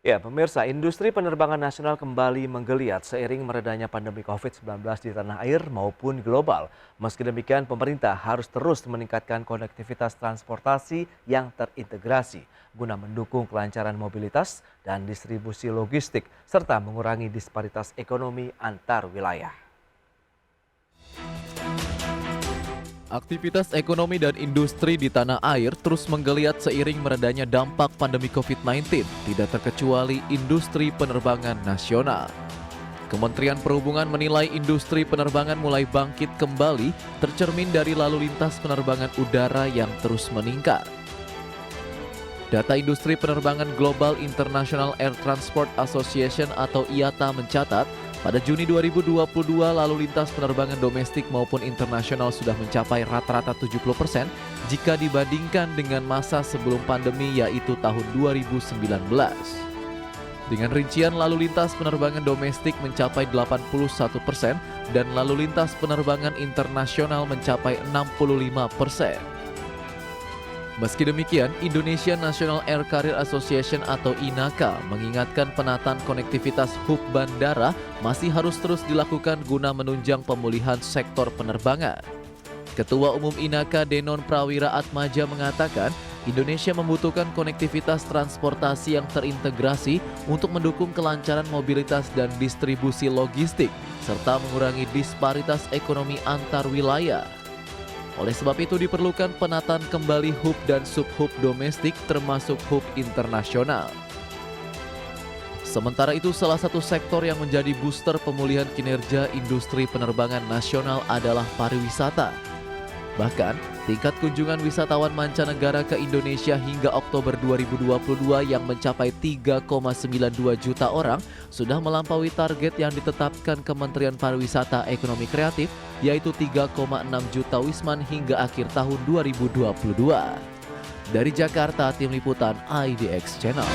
Ya, pemirsa, industri penerbangan nasional kembali menggeliat seiring meredanya pandemi COVID-19 di tanah air maupun global. Meski demikian, pemerintah harus terus meningkatkan konektivitas transportasi yang terintegrasi guna mendukung kelancaran mobilitas dan distribusi logistik serta mengurangi disparitas ekonomi antar wilayah. Aktivitas ekonomi dan industri di tanah air terus menggeliat seiring meredanya dampak pandemi COVID-19, tidak terkecuali industri penerbangan nasional. Kementerian Perhubungan menilai industri penerbangan mulai bangkit kembali tercermin dari lalu lintas penerbangan udara yang terus meningkat. Data industri penerbangan Global International Air Transport Association atau IATA mencatat, pada Juni 2022 lalu lintas penerbangan domestik maupun internasional sudah mencapai rata-rata 70% jika dibandingkan dengan masa sebelum pandemi yaitu tahun 2019. Dengan rincian lalu lintas penerbangan domestik mencapai 81% dan lalu lintas penerbangan internasional mencapai 65%. Meski demikian, Indonesia National Air Carrier Association atau INACA mengingatkan penataan konektivitas hub bandara masih harus terus dilakukan guna menunjang pemulihan sektor penerbangan. Ketua Umum INACA Denon Prawira Atmaja mengatakan, Indonesia membutuhkan konektivitas transportasi yang terintegrasi untuk mendukung kelancaran mobilitas dan distribusi logistik, serta mengurangi disparitas ekonomi antar wilayah. Oleh sebab itu diperlukan penataan kembali hub dan sub-hub domestik termasuk hub internasional. Sementara itu salah satu sektor yang menjadi booster pemulihan kinerja industri penerbangan nasional adalah pariwisata. Bahkan, tingkat kunjungan wisatawan mancanegara ke Indonesia hingga Oktober 2022 yang mencapai 3,92 juta orang sudah melampaui target yang ditetapkan Kementerian Pariwisata Ekonomi Kreatif, yaitu 3,6 juta wisman hingga akhir tahun 2022. Dari Jakarta, Tim Liputan IDX Channel.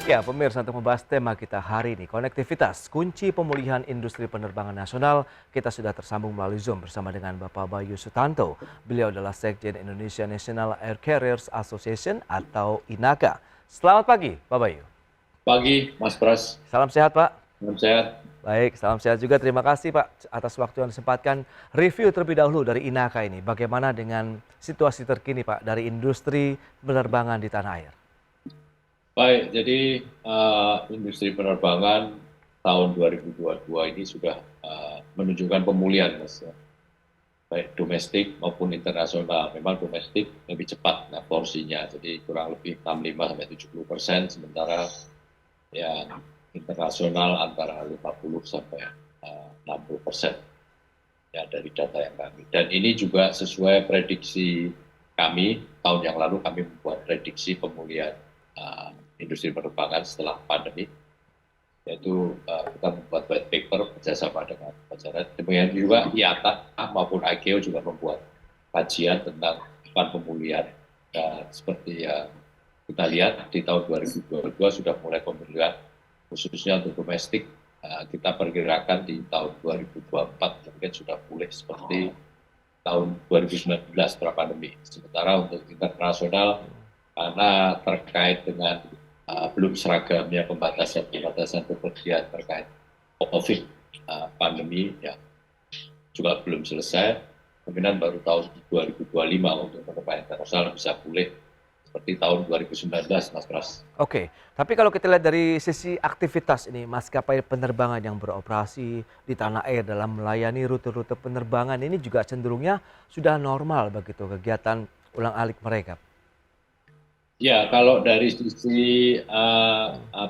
Ya, pemirsa, untuk membahas tema kita hari ini, konektivitas, kunci pemulihan industri penerbangan nasional, kita sudah tersambung melalui Zoom bersama dengan Bapak Bayu Sutanto. Beliau adalah Sekjen Indonesia National Air Carriers Association atau INACA. Selamat pagi, Pak Bayu. Pagi, Mas Pras. Salam sehat, Pak. Salam sehat. Baik, salam sehat juga. Terima kasih, Pak, atas waktu yang disempatkan. Review terlebih dahulu dari INACA ini. Bagaimana dengan situasi terkini, Pak, dari industri penerbangan di tanah air? Baik, jadi industri penerbangan tahun 2022 ini sudah menunjukkan pemulihan, Mas. Baik domestik maupun internasional. Memang domestik lebih cepat porsinya, jadi kurang lebih 65-70%, sementara yang internasional antara 50-60% ya dari data yang kami. Dan ini juga sesuai prediksi kami, tahun yang lalu kami membuat prediksi pemulihan industri penerbangan setelah pandemi, yaitu kita membuat white paper bekerjasama dengan masyarakat. Demikian juga IATA maupun ICAO juga membuat kajian tentang pemulihan. Dan seperti yang kita lihat di tahun 2022 sudah mulai pemulihan, khususnya untuk domestik. Kita perkirakan di tahun 2024 mungkin sudah pulih seperti tahun 2019 pra-pandemi. Sementara untuk internasional, karena terkait dengan belum seragamnya pembatasan bepergian terkait COVID pandemi yang juga belum selesai, kemungkinan baru tahun 2025 untuk penerbangan internasional bisa pulih seperti tahun 2019, Mas Pras. Oke, tapi kalau kita lihat dari sisi aktivitas ini, maskapai penerbangan yang beroperasi di tanah air dalam melayani rute-rute penerbangan ini juga cenderungnya sudah normal begitu kegiatan ulang-alik mereka. Ya, kalau dari sisi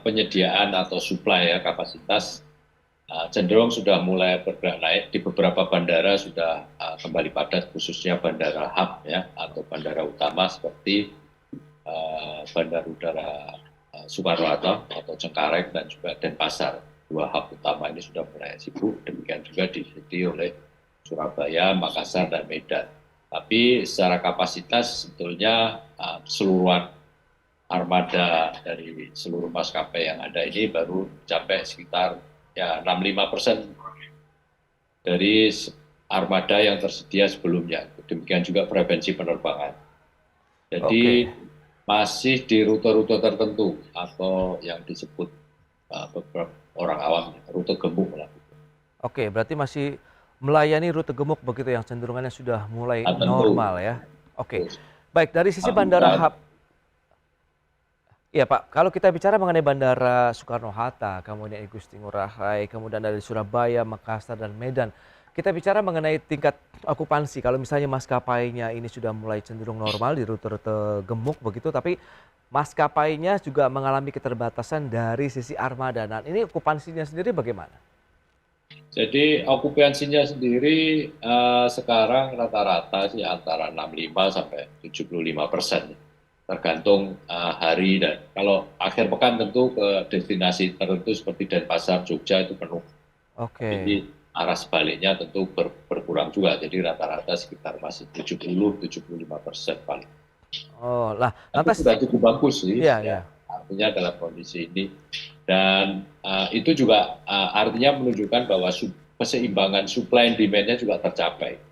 penyediaan atau supply ya kapasitas cenderung sudah mulai bergerak naik. Di beberapa bandara sudah kembali padat, khususnya bandara hub ya atau bandara utama seperti Bandara Udara Soekarno-Hatta atau Cengkareng dan juga Denpasar. Dua hub utama ini sudah mulai sibuk. Demikian juga diikuti oleh Surabaya, Makassar dan Medan. Tapi secara kapasitas sebetulnya keseluruhan armada dari seluruh maskapai yang ada ini baru mencapai sekitar ya 65% dari armada yang tersedia sebelumnya. Demikian juga frekuensi penerbangan. Jadi masih di rute-rute tertentu atau yang disebut beberapa orang awam rute gemuk lah. Oke, berarti masih melayani rute gemuk begitu yang cenderungannya sudah mulai Tentu. normal ya. Oke, Terus, baik dari sisi bandara hub. Iya Pak, kalau kita bicara mengenai Bandara Soekarno-Hatta, kemudian Igusti Ngurah Rai, kemudian dari Surabaya, Makassar, dan Medan. Kita bicara mengenai tingkat okupansi, kalau misalnya maskapainya ini sudah mulai cenderung normal di rute-rute gemuk begitu, tapi maskapainya juga mengalami keterbatasan dari sisi armada. Nah, ini okupansinya sendiri bagaimana? Jadi okupansinya sendiri sekarang rata-rata sih antara 65 sampai 75%. Tergantung hari dan kalau akhir pekan tentu ke destinasi tertentu seperti Denpasar, Jogja itu penuh. Oke. Jadi arah sebaliknya tentu berkurang juga. Jadi rata-rata sekitar masih 70-75% paling. Oh, lah, Tapi lantas sudah cukup bagus sih. Iya, ya. iya. Artinya dalam kondisi ini dan itu juga artinya menunjukkan bahwa keseimbangan supply and demand-nya juga tercapai.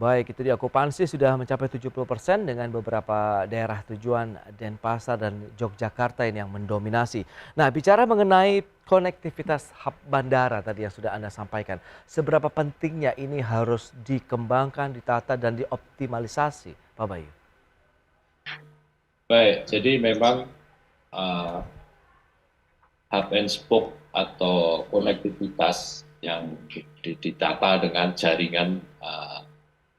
Baik, itu dia okupansi sudah mencapai 70% dengan beberapa daerah tujuan Denpasar dan Yogyakarta ini yang mendominasi. Nah, bicara mengenai konektivitas hub bandara tadi yang sudah Anda sampaikan, seberapa pentingnya ini harus dikembangkan, ditata dan dioptimalisasi, Pak Bayu? Baik, jadi memang hub and spoke atau konektivitas yang ditata dengan jaringan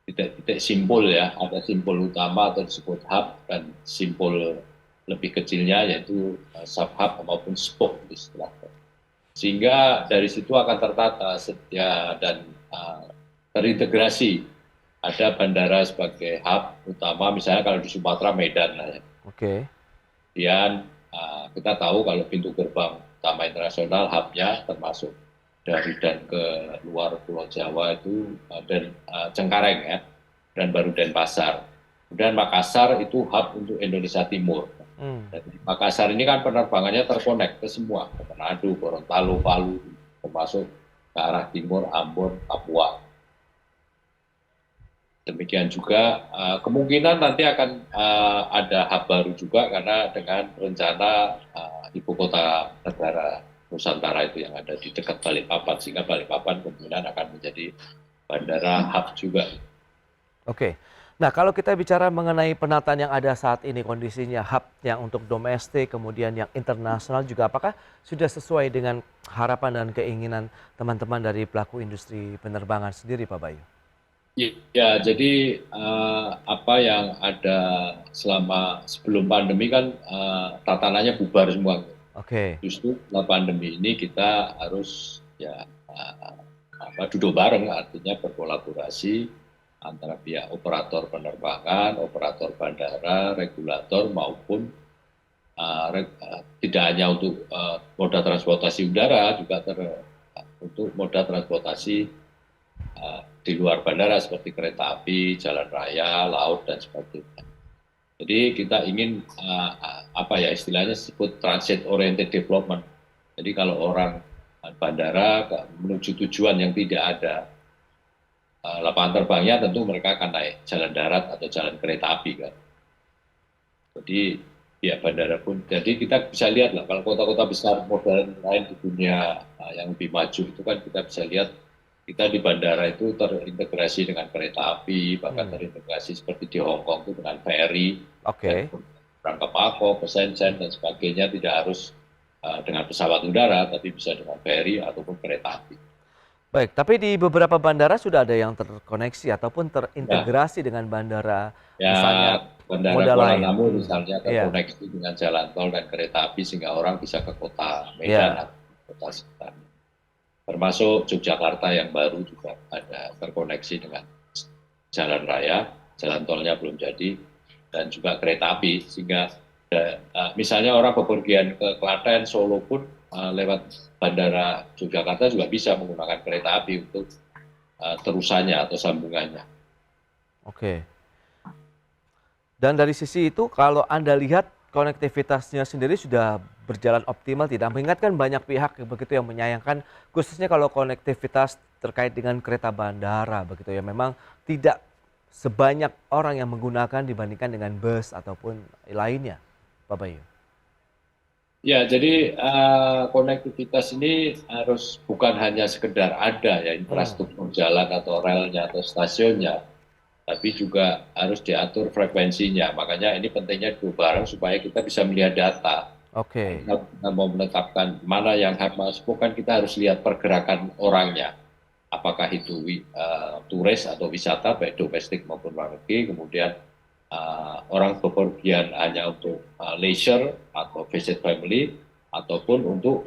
titik-titik simpul ya, ada simpul utama atau disebut hub dan simpul lebih kecilnya yaitu sub hub maupun spoke istilahnya. Sehingga dari situ akan tertata setia dan terintegrasi. Ada bandara sebagai hub utama, misalnya kalau di Sumatera Medan lah ya. Oke. Kemudian kita tahu kalau pintu gerbang utama internasional hubnya termasuk dari dan ke luar Pulau Jawa itu dan Cengkareng ya, dan baru Denpasar. Kemudian Makassar itu hub untuk Indonesia Timur. Dan Makassar ini kan penerbangannya terkonek ke semua, ke Manado, Gorontalo, Palu, termasuk ke arah timur, Ambon, Papua. Demikian juga kemungkinan nanti akan ada hub baru juga karena dengan rencana ibu kota negara Nusantara itu yang ada di dekat Balikpapan, sehingga Balikpapan kemungkinan akan menjadi bandara hub juga. Oke. Nah, kalau kita bicara mengenai penataan yang ada saat ini kondisinya hub yang untuk domestik kemudian yang internasional juga apakah sudah sesuai dengan harapan dan keinginan teman-teman dari pelaku industri penerbangan sendiri, Pak Bayu? Ya, jadi apa yang ada selama sebelum pandemi kan tatanannya bubar semua. Oke. Justru setelah pandemi ini kita harus ya duduk bareng, artinya berkolaborasi antara pihak operator penerbangan, operator bandara, regulator maupun tidak hanya untuk moda transportasi udara, juga untuk moda transportasi di luar bandara seperti kereta api, jalan raya, laut dan sebagainya. Jadi kita ingin istilahnya disebut transit oriented development. Jadi kalau orang bandara menuju tujuan yang tidak ada lapangan terbangnya, tentu mereka akan naik jalan darat atau jalan kereta api kan. Jadi ya bandara pun. Jadi kita bisa lihat lah kalau kota-kota besar modern lain di dunia yang lebih maju itu kan kita bisa lihat kita di bandara itu terintegrasi dengan kereta api, bahkan terintegrasi seperti di Hong Kong itu dengan ferry, berangkat Mako, ke Shenzhen dan sebagainya, tidak harus dengan pesawat udara, tapi bisa dengan ferry ataupun kereta api. Baik, tapi di beberapa bandara sudah ada yang terkoneksi ataupun terintegrasi dengan bandara, misalnya bandara moda Kuala lain. Namu misalnya terkoneksi dengan jalan tol dan kereta api sehingga orang bisa ke kota Medan atau kota sekitar. Termasuk Yogyakarta yang baru juga ada terkoneksi dengan jalan raya, jalan tolnya belum jadi, dan juga kereta api, sehingga misalnya orang bepergian ke Klaten, Solo pun lewat bandara Yogyakarta juga bisa menggunakan kereta api untuk terusannya atau sambungannya. Oke. Dan dari sisi itu kalau Anda lihat konektivitasnya sendiri sudah berjalan optimal tidak? Mengingatkan banyak pihak begitu yang menyayangkan khususnya kalau konektivitas terkait dengan kereta bandara begitu ya. Memang tidak sebanyak orang yang menggunakan dibandingkan dengan bus ataupun lainnya, Pak Bayu. Ya, jadi konektivitas ini harus bukan hanya sekedar ada ya infrastruktur jalan atau relnya atau stasiunnya, tapi juga harus diatur frekuensinya. Makanya ini pentingnya dua bareng supaya kita bisa melihat data. Oke. Kita mau menetapkan mana yang harus masuk, kan kita harus lihat pergerakan orangnya. Apakah itu turis atau wisata, baik domestik maupun luar negeri, kemudian orang bepergian hanya untuk leisure atau visit family, ataupun untuk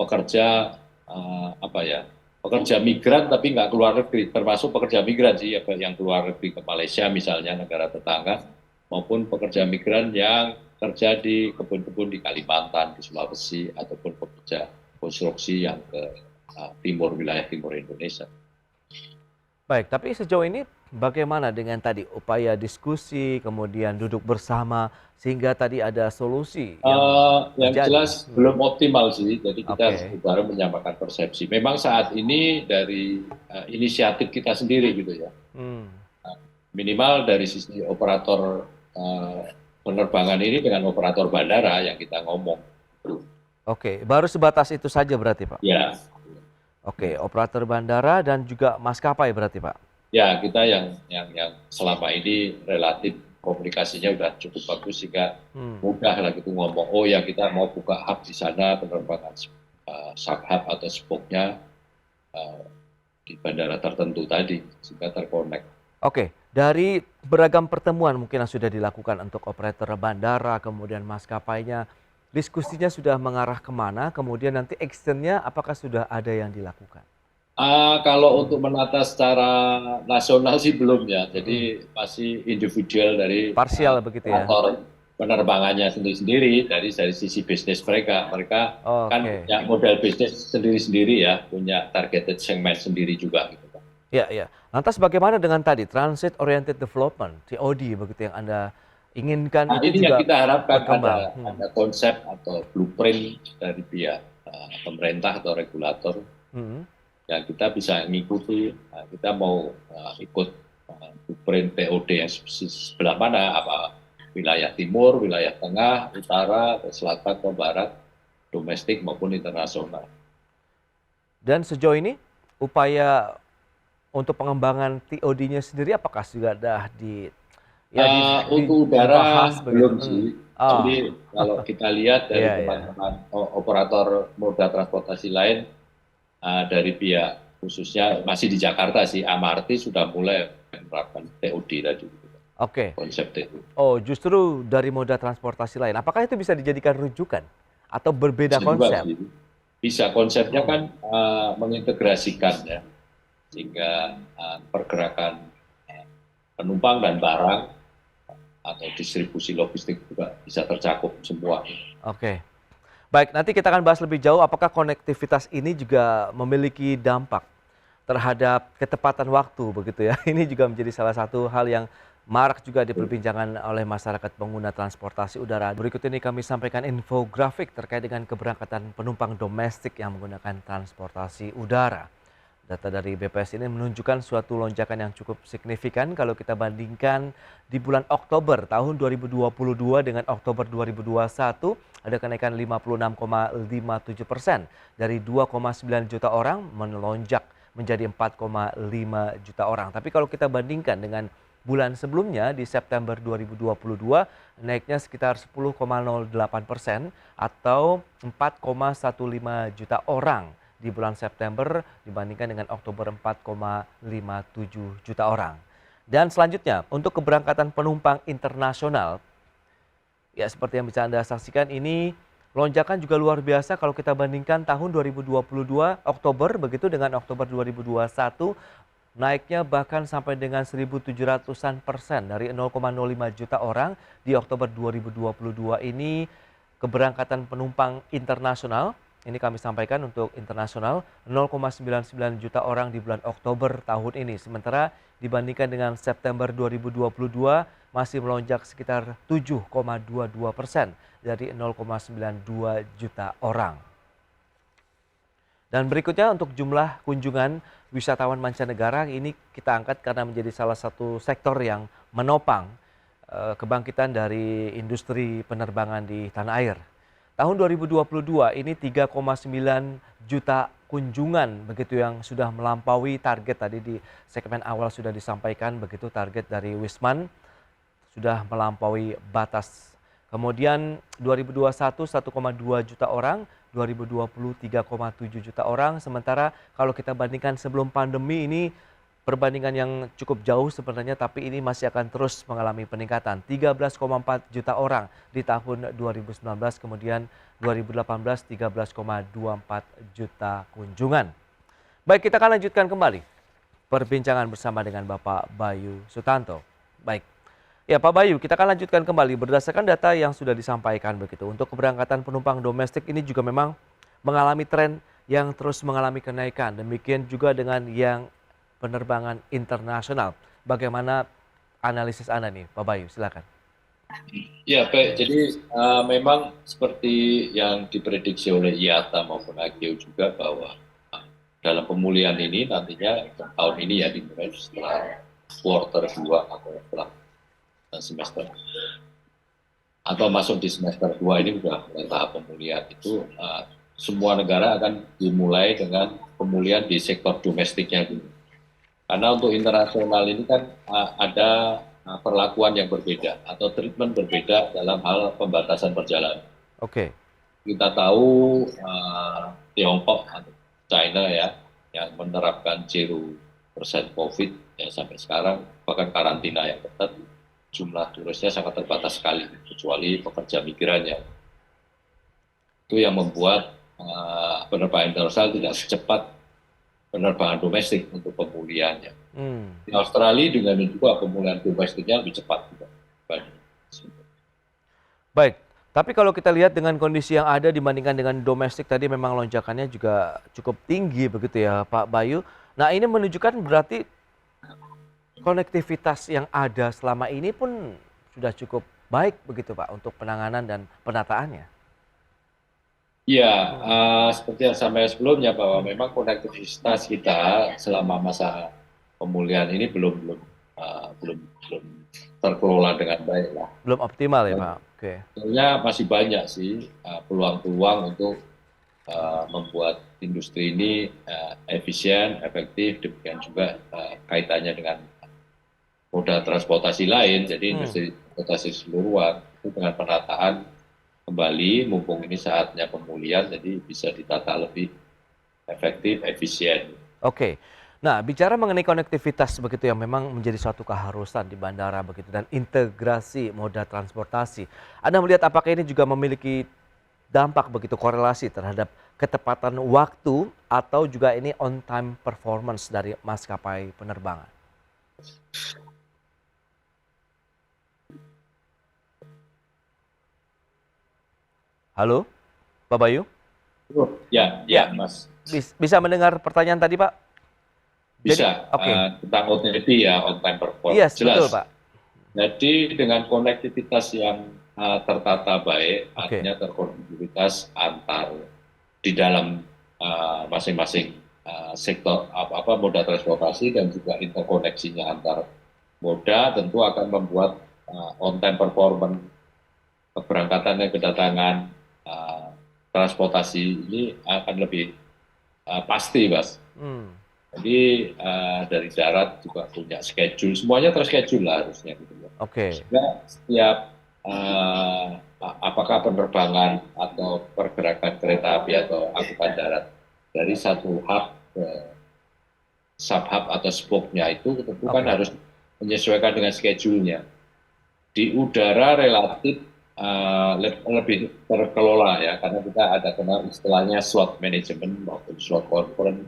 pekerja pekerja migran tapi nggak keluar negeri, termasuk pekerja migran sih yang keluar negeri ke Malaysia misalnya, negara tetangga, maupun pekerja migran yang kerja di kebun-kebun di Kalimantan, di Sulawesi, ataupun pekerja konstruksi yang ke wilayah timur Indonesia. Baik, tapi sejauh ini bagaimana dengan tadi upaya diskusi, kemudian duduk bersama sehingga tadi ada solusi yang terjadi? jelas belum optimal sih, jadi kita Oke. harus baru menyamakan persepsi. Memang saat ini dari inisiatif kita sendiri gitu ya, Hmm. minimal dari sisi operator penerbangan ini dengan operator bandara yang kita ngomong. Oke, baru sebatas itu saja berarti, Pak? Ya, Oke, operator bandara dan juga maskapai berarti, Pak? ya kita yang selama ini relatif komunikasinya udah cukup bagus sehingga mudah lah gitu ngomong, oh ya kita mau buka hub di sana, penerbangan sub-hub atau spoke-nya di bandara tertentu tadi sehingga terkonek. Oke, dari beragam pertemuan mungkin yang sudah dilakukan untuk operator bandara, kemudian maskapainya, diskusinya sudah mengarah kemana, kemudian nanti actionnya apakah sudah ada yang dilakukan? Kalau untuk menata secara nasional sih belum ya, jadi masih individual dari Parsial begitu ya? operator penerbangannya sendiri-sendiri dari sisi bisnis mereka. Mereka kan Oke. punya model bisnis sendiri-sendiri ya, punya targeted segment sendiri juga gitu. Ya, ya. Lantas bagaimana dengan tadi Transit Oriented Development (TOD) begitu yang Anda inginkan Nah, itu ini yang juga kita harapkan berkembang? ada konsep atau blueprint dari pihak pemerintah atau regulator Hmm. yang kita bisa mengikuti. Kita mau ikut blueprint TOD yang sebelah mana, apa wilayah timur, wilayah tengah, utara, selatan, ke barat, domestik maupun internasional. Dan sejauh ini upaya untuk pengembangan TOD-nya sendiri apakah sudah Untuk udara dibahas belum begitu? sih. Oh, Jadi kalau kita lihat dari iya, iya. teman-teman operator moda transportasi lain, dari pihak khususnya masih di Jakarta sih, MRT sudah mulai menerapkan TOD tadi, Oke. konsep TOD. Oh, justru dari moda transportasi lain. Apakah itu bisa dijadikan rujukan atau berbeda Bisa juga konsep? sih. Bisa, konsepnya kan mengintegrasikan ya, sehingga pergerakan penumpang dan barang atau distribusi logistik juga bisa tercakup semua. Oke. Baik, nanti kita akan bahas lebih jauh apakah konektivitas ini juga memiliki dampak terhadap ketepatan waktu begitu ya. Ini juga menjadi salah satu hal yang marak juga diperbincangkan oleh masyarakat pengguna transportasi udara. Berikut ini kami sampaikan infografik terkait dengan keberangkatan penumpang domestik yang menggunakan transportasi udara. Data dari BPS ini menunjukkan suatu lonjakan yang cukup signifikan kalau kita bandingkan di bulan Oktober tahun 2022 dengan Oktober 2021, ada kenaikan 56,57% dari 2,9 juta orang melonjak menjadi 4,5 juta orang. Tapi kalau kita bandingkan dengan bulan sebelumnya di September 2022 naiknya sekitar 10,08% atau 4,15 juta orang di bulan September dibandingkan dengan Oktober 4,57 juta orang. Dan selanjutnya untuk keberangkatan penumpang internasional, ya seperti yang bisa Anda saksikan ini lonjakan juga luar biasa kalau kita bandingkan tahun 2022 Oktober begitu dengan Oktober 2021 naiknya bahkan sampai dengan 1.700% dari 0,05 juta orang di Oktober 2022 ini keberangkatan penumpang internasional. Ini kami sampaikan untuk internasional 0,99 juta orang di bulan Oktober tahun ini. Sementara dibandingkan dengan September 2022 masih melonjak sekitar 7,22% dari 0,92 juta orang. Dan berikutnya untuk jumlah kunjungan wisatawan mancanegara ini kita angkat karena menjadi salah satu sektor yang menopang kebangkitan dari industri penerbangan di tanah air. Tahun 2022 ini 3,9 juta kunjungan begitu yang sudah melampaui target tadi di segmen awal sudah disampaikan begitu target dari Wisman sudah melampaui batas. Kemudian 2021 1,2 juta orang, 2020 3,7 juta orang. Sementara kalau kita bandingkan sebelum pandemi ini perbandingan yang cukup jauh sebenarnya tapi ini masih akan terus mengalami peningkatan. 13,4 juta orang di tahun 2019 kemudian 2018 13,24 juta kunjungan. Baik, kita akan lanjutkan kembali perbincangan bersama dengan Bapak Bayu Sutanto. Baik. Ya Pak Bayu, kita akan lanjutkan kembali berdasarkan data yang sudah disampaikan begitu. Untuk keberangkatan penumpang domestik ini juga memang mengalami tren yang terus mengalami kenaikan. Demikian juga dengan yang penerbangan internasional. Bagaimana analisis Anda nih, Pak Bayu? Silakan. Ya, baik. Jadi memang seperti yang diprediksi oleh IATA maupun AGO juga bahwa dalam pemulihan ini nantinya tahun ini ya dimulai setelah quarter 2 atau setelah semester atau masuk di semester 2 ini sudah mulai tahap pemulihan itu semua negara akan dimulai dengan pemulihan di sektor domestiknya dulu. Karena untuk internasional ini kan ada perlakuan yang berbeda atau treatment berbeda dalam hal pembatasan perjalanan. Oke. Kita tahu Tiongkok atau China ya yang menerapkan 0% COVID ya sampai sekarang bahkan karantina yang ketat, jumlah turisnya sangat terbatas sekali kecuali pekerja migrannya. Itu yang membuat penerbangan internasional tidak secepat penerbangan domestik untuk pemulihannya. Di Australia dengan juga pemulihan domestiknya lebih cepat juga. Baik, tapi kalau kita lihat dengan kondisi yang ada dibandingkan dengan domestik tadi memang lonjakannya juga cukup tinggi begitu ya Pak Bayu. Nah ini menunjukkan berarti konektivitas yang ada selama ini pun sudah cukup baik begitu Pak untuk penanganan dan penataannya. Ya, seperti yang sampaikan sebelumnya bahwa memang konektivitas kita selama masa pemulihan ini belum terkelola dengan baik lah. Belum optimal ya Pak. Oke. Sebenarnya masih banyak sih peluang-peluang untuk membuat industri ini efisien, efektif, demikian juga kaitannya dengan moda transportasi lain. Jadi industri transportasi keseluruhan itu dengan penataan kembali, mumpung ini saatnya pemulihan, jadi bisa ditata lebih efektif, efisien. Oke. Nah, bicara mengenai konektivitas begitu yang memang menjadi suatu keharusan di bandara begitu dan integrasi moda transportasi. Anda melihat apakah ini juga memiliki dampak begitu korelasi terhadap ketepatan waktu atau juga ini on time performance dari maskapai penerbangan? Halo, Pak Bayu? Ya, Mas. Bisa mendengar pertanyaan tadi, Pak? Bisa. Oke. Tentang OTP ya, on time performance. Yes, jelas. betul, Pak. Jadi dengan konektivitas yang tertata baik, artinya terkonektivitas antar di dalam masing-masing sektor moda transportasi dan juga interkoneksinya antar moda tentu akan membuat on time performance keberangkatan dan kedatangan transportasi ini akan lebih pasti, Mas. Jadi dari darat juga punya schedule, semuanya terschedule lah harusnya gitu. Oke. Sehingga setiap apakah penerbangan atau pergerakan kereta api atau angkutan darat dari satu hub ke sub-hub atau spoke-nya itu tentu kan harus menyesuaikan dengan schedule-nya. Di udara relatif lebih terkelola ya, karena kita ada kenal istilahnya slot management maupun slot conference.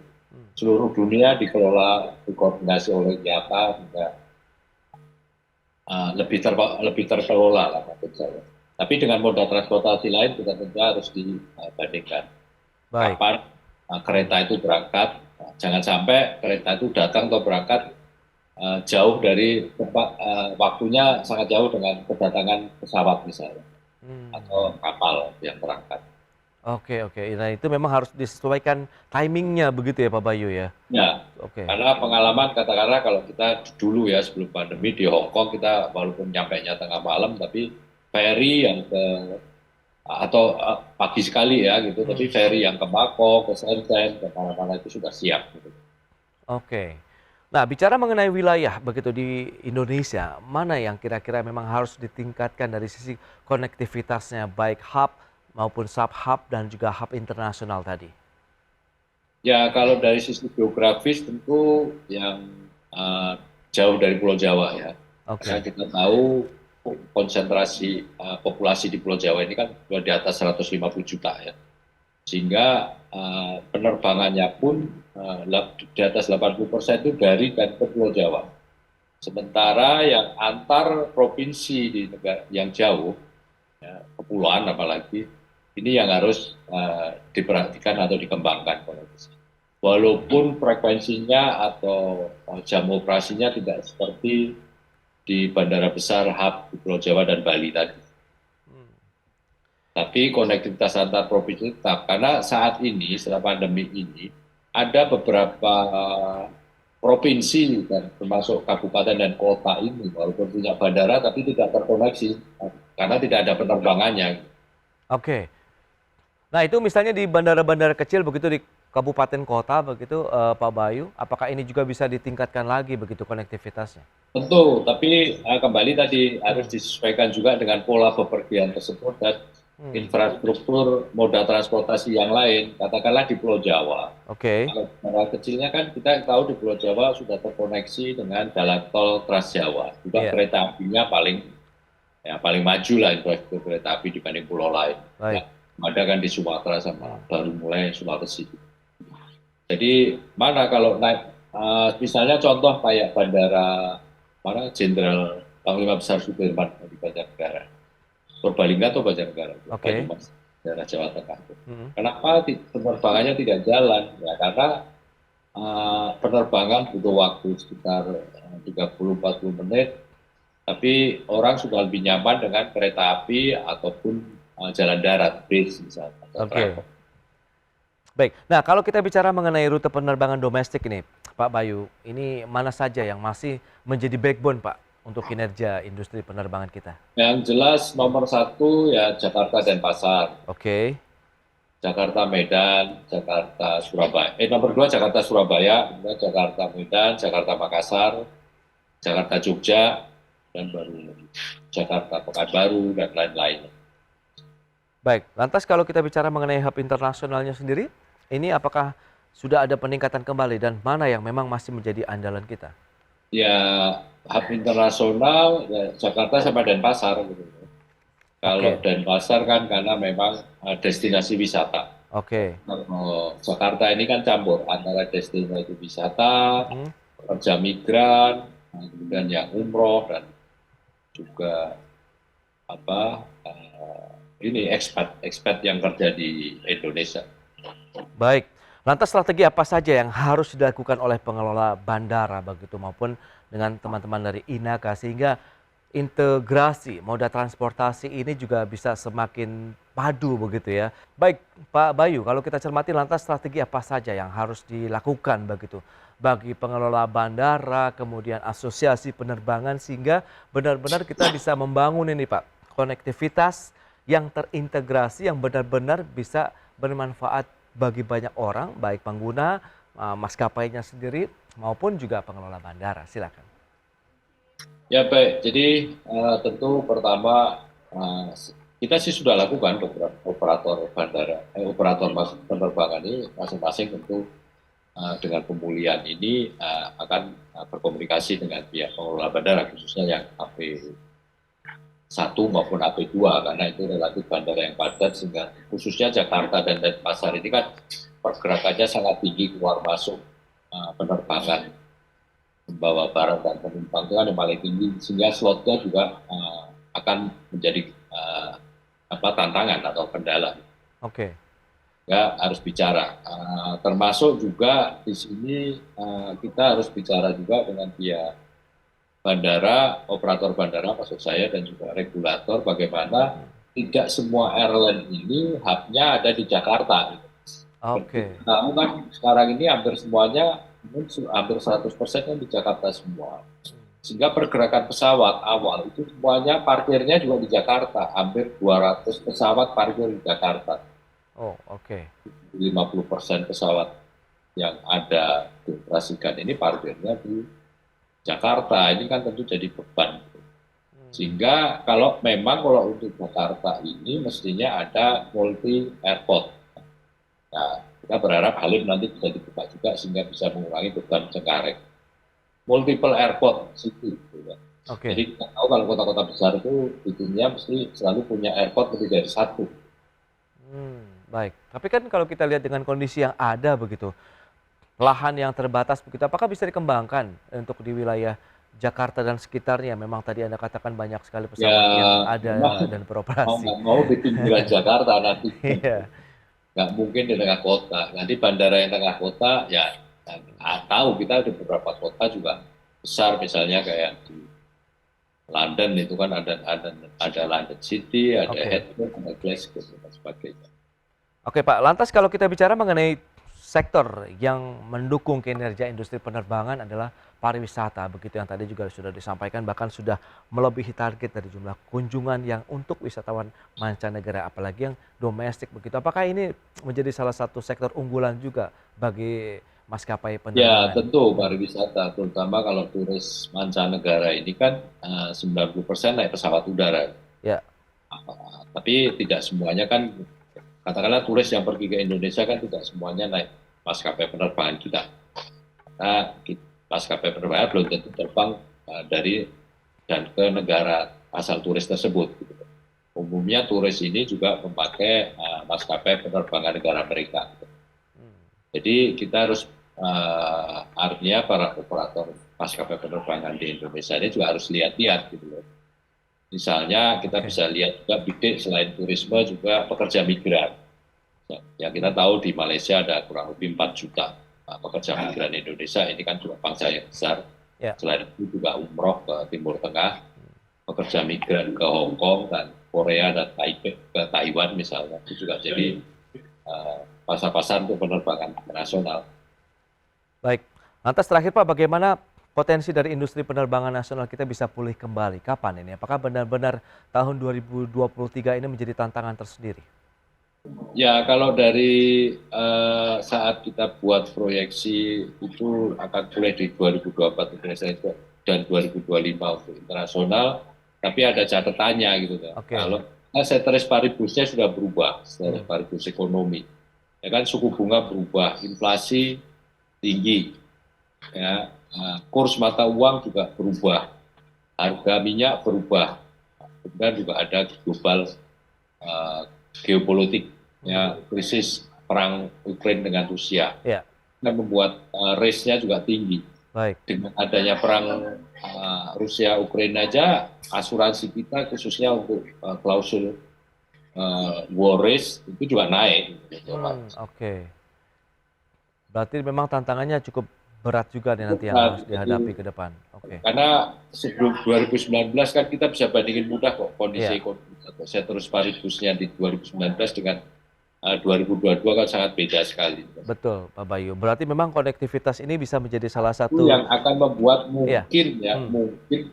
Seluruh dunia dikelola, dikoordinasi oleh IATA juga lebih terkelola lah menurut saya. Tapi dengan moda transportasi lain kita tentu harus dibandingkan. Baik. Kapan kereta itu berangkat, jangan sampai kereta itu datang atau berangkat jauh dari tempat waktunya sangat jauh dengan kedatangan pesawat misalnya atau kapal yang berangkat. Oke. Nah itu memang harus disesuaikan timingnya begitu ya Pak Bayu ya? Ya, Oke. Karena pengalaman katakanlah kalau kita dulu ya sebelum pandemi di Hong Kong kita walaupun nyampainya tengah malam tapi ferry yang ke atau pagi sekali ya gitu, tapi ferry yang ke Bangkok, ke Shenzhen, ke mana-mana itu sudah siap gitu. Oke. Nah, bicara mengenai wilayah begitu di Indonesia, mana yang kira-kira memang harus ditingkatkan dari sisi konektivitasnya, baik hub maupun sub-hub dan juga hub internasional tadi? Ya kalau dari sisi geografis tentu yang jauh dari Pulau Jawa ya. Karena Oke. kita tahu konsentrasi populasi di Pulau Jawa ini kan sudah di atas 150 juta ya. Sehingga penerbangannya pun di atas 80% itu dari dan ke Pulau Jawa. Sementara yang antar provinsi di negara yang jauh, ya, kepulauan apalagi, ini yang harus diperhatikan atau dikembangkan. Walaupun frekuensinya atau jam operasinya tidak seperti di bandara besar hub di Pulau Jawa dan Bali tadi. Tapi konektivitas antar provinsi tetap, karena saat ini setelah pandemi ini ada beberapa provinsi dan termasuk kabupaten dan kota ini walaupun punya bandara tapi tidak terkoneksi karena tidak ada penerbangannya. Oke. Nah, itu misalnya di bandara-bandara kecil begitu di kabupaten kota begitu, Pak Bayu, apakah ini juga bisa ditingkatkan lagi begitu konektivitasnya? Tentu, tapi kembali tadi harus disesuaikan juga dengan pola bepergian tersebut dan infrastruktur moda transportasi yang lain, katakanlah di Pulau Jawa. Oke. Kalau bandara kecilnya kan kita tahu di Pulau Jawa sudah terkoneksi dengan jalan tol Trans Jawa. Juga Iya. kereta apinya paling maju lah infrastruktur kereta api dibanding pulau lain. Baik. Ada kan di Sumatera sama baru mulai Sulawesi. Jadi mana kalau naik, misalnya contoh kayak bandara mana Jenderal Panglima Besar Sudirman di Banjarnegara. Purbalingga atau Banjarnegara, Oke. daerah Jawa Tengah. Mhm. Kenapa penerbangannya tidak jalan? Ya karena penerbangan butuh waktu sekitar 30-40 menit, tapi orang sudah lebih nyaman dengan kereta api ataupun jalan darat, bis misalnya. Atau Oke. travel. Baik. Nah, kalau kita bicara mengenai rute penerbangan domestik ini, Pak Bayu, ini mana saja yang masih menjadi backbone, Pak, untuk kinerja industri penerbangan kita? Yang jelas nomor satu ya Jakarta Denpasar, Oke. Jakarta Medan, Jakarta Surabaya. Nomor dua Jakarta Surabaya, kemudian Jakarta Medan, Jakarta Makassar, Jakarta Jogja, dan baru Jakarta Pekanbaru dan lain-lain. Baik. Lantas kalau kita bicara mengenai hub internasionalnya sendiri, ini apakah sudah ada peningkatan kembali dan mana yang memang masih menjadi andalan kita? Ya hub internasional ya, Jakarta sama Denpasar gitu. Kalau Oke. Denpasar kan karena memang destinasi wisata. Oke. Kalau Jakarta ini kan campur antara destinasi wisata, Mhm. pekerja migran, kemudian yang umroh dan juga ini expat yang kerja di Indonesia. Baik. Lantas strategi apa saja yang harus dilakukan oleh pengelola bandara begitu maupun dengan teman-teman dari INAKA sehingga integrasi moda transportasi ini juga bisa semakin padu begitu ya. Baik, Pak Bayu, kalau kita cermati lantas strategi apa saja yang harus dilakukan begitu bagi pengelola bandara, kemudian asosiasi penerbangan sehingga benar-benar kita bisa membangun ini Pak, konektivitas yang terintegrasi yang benar-benar bisa bermanfaat bagi banyak orang, baik pengguna, maskapainya sendiri maupun juga pengelola bandara. Silakan. Ya baik, jadi tentu pertama kita sih sudah lakukan beberapa operator bandara, operator penerbangan ini masing-masing tentu dengan pemulihan ini akan berkomunikasi dengan pihak pengelola bandara khususnya yang AP1 maupun AP2 karena itu relatif bandara yang padat sehingga khususnya Jakarta dan Denpasar ini kan pergerakannya sangat tinggi keluar masuk penerbangan membawa barang dan penumpang itu kan yang paling tinggi sehingga slotnya juga akan menjadi tantangan atau kendala. Oke. Ya harus bicara, termasuk juga di sini kita harus bicara juga dengan pihak bandara, operator bandara maksud saya dan juga regulator bagaimana tidak semua airline ini hubnya ada di Jakarta. Oke. Namun kan sekarang ini hampir semuanya hampir 100% kan di Jakarta semua. Sehingga pergerakan pesawat awal itu semuanya parkirnya juga di Jakarta. Hampir 200 pesawat parkir di Jakarta. Oh, oke. 50% pesawat yang ada dioperasikan ini parkirnya di Jakarta. Ini kan tentu jadi beban. Sehingga kalau untuk Jakarta ini mestinya ada multi airport. Nah, kita berharap Halim nanti bisa dibuka juga sehingga bisa mengurangi beban Cengkareng. Multiple airport city. Gitu ya. Oke. Jadi kita tahu kalau kota-kota besar itu dunia mesti selalu punya airport lebih dari satu. Baik. Tapi kan kalau kita lihat dengan kondisi yang ada begitu, lahan yang terbatas begitu, apakah bisa dikembangkan untuk di wilayah Jakarta dan sekitarnya? Memang tadi Anda katakan banyak sekali pesawat yang ada dan Mau beroperasi. nggak mau di pinggiran Jakarta nanti. Iya. Nggak mungkin di tengah kota. Nanti bandara yang tengah kota, ya tahu kita di beberapa kota juga besar, misalnya kayak di London itu kan ada London City, ada Oke. Heathrow, ada Glasgow dan sebagainya. Oke Pak, lantas kalau kita bicara mengenai sektor yang mendukung kinerja industri penerbangan adalah pariwisata, begitu yang tadi juga sudah disampaikan, bahkan sudah melebihi target dari jumlah kunjungan yang untuk wisatawan mancanegara, apalagi yang domestik begitu. Apakah ini menjadi salah satu sektor unggulan juga bagi maskapai Ya penerbangan? tentu pariwisata, terutama kalau turis mancanegara ini kan 90% naik pesawat udara. Ya, Tapi tidak semuanya kan, katakanlah turis yang pergi ke Indonesia kan tidak semuanya naik maskapai penerbangan kita. Nah, maskapai penerbangan belum tentu terbang dari dan ke negara asal turis tersebut. Gitu. Umumnya turis ini juga memakai maskapai penerbangan negara mereka. Gitu. Jadi kita harus artinya para operator maskapai penerbangan di Indonesia ini juga harus lihat-lihat gitu loh. Misalnya kita bisa lihat juga bidik selain turisme juga pekerja migran. Ya kita tahu di Malaysia ada kurang lebih 4 juta pekerja migran Indonesia, ini kan juga bangsa yang besar. Ya. Selain itu juga umroh ke Timur Tengah, pekerja migran ke Hong Kong dan Korea dan Taipei, ke Taiwan misalnya, itu juga jadi pasar-pasar untuk penerbangan internasional. baik. Lantas terakhir Pak, bagaimana potensi dari industri penerbangan nasional kita bisa pulih kembali? Kapan ini? Apakah benar-benar tahun 2023 ini menjadi tantangan tersendiri? Ya, kalau dari saat kita buat proyeksi itu akan pulih di 2024 Indonesia dan 2025 untuk internasional, tapi ada catatannya gitu kan. Oke. Kalau ceteris paribusnya sudah berubah, ceteris paribus ekonomi, ya kan suku bunga berubah, inflasi tinggi, ya, kurs mata uang juga berubah, harga minyak berubah, kemudian juga ada global geopolitik. Ya, krisis perang Ukraina dengan Rusia, Ya. yang membuat risk-nya juga tinggi. Baik. Dengan adanya perang Rusia Ukraina aja, asuransi kita khususnya untuk klausul war risk itu juga naik. Oke. Berarti memang tantangannya cukup berat juga nih nanti yang Berat, harus dihadapi ke depan. Oke. Karena sebelum 2019 kan kita bisa bandingin mudah kok kondisi Iya. ekonomi atau ceteris paribusnya di 2019 dengan 2022 kan sangat beda sekali. Betul Pak Bayu. Berarti memang konektivitas ini bisa menjadi salah Itu satu yang akan membuat Iya. mungkin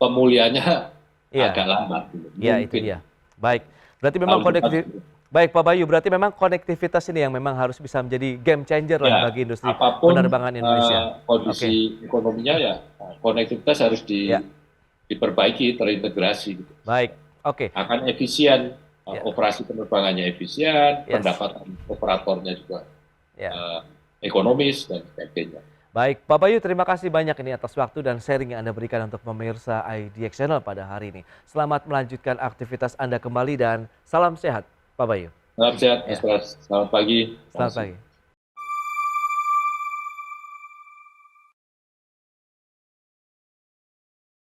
pemulihannya Iya. agak lambat. Iya, itu dia. Baik. Berarti memang Baik Pak Bayu, berarti memang konektivitas ini yang memang harus bisa menjadi game changer lah Ya, bagi industri apapun penerbangan Indonesia. kondisi ekonominya ya konektivitas harus Ya. diperbaiki, terintegrasi. Gitu. Baik. Oke. Akan efisien, Ya. operasi penerbangannya efisien, Yes. pendapatan operatornya juga Ya. ekonomis dan sebagainya. Baik, Pak Bayu, terima kasih banyak ini atas waktu dan sharing yang Anda berikan untuk pemirsa IDX Channel pada hari ini. Selamat melanjutkan aktivitas Anda kembali dan salam sehat, Pak Bayu. Salam sehat, Mas Ya. Pras. Selamat pagi. Selamat pagi.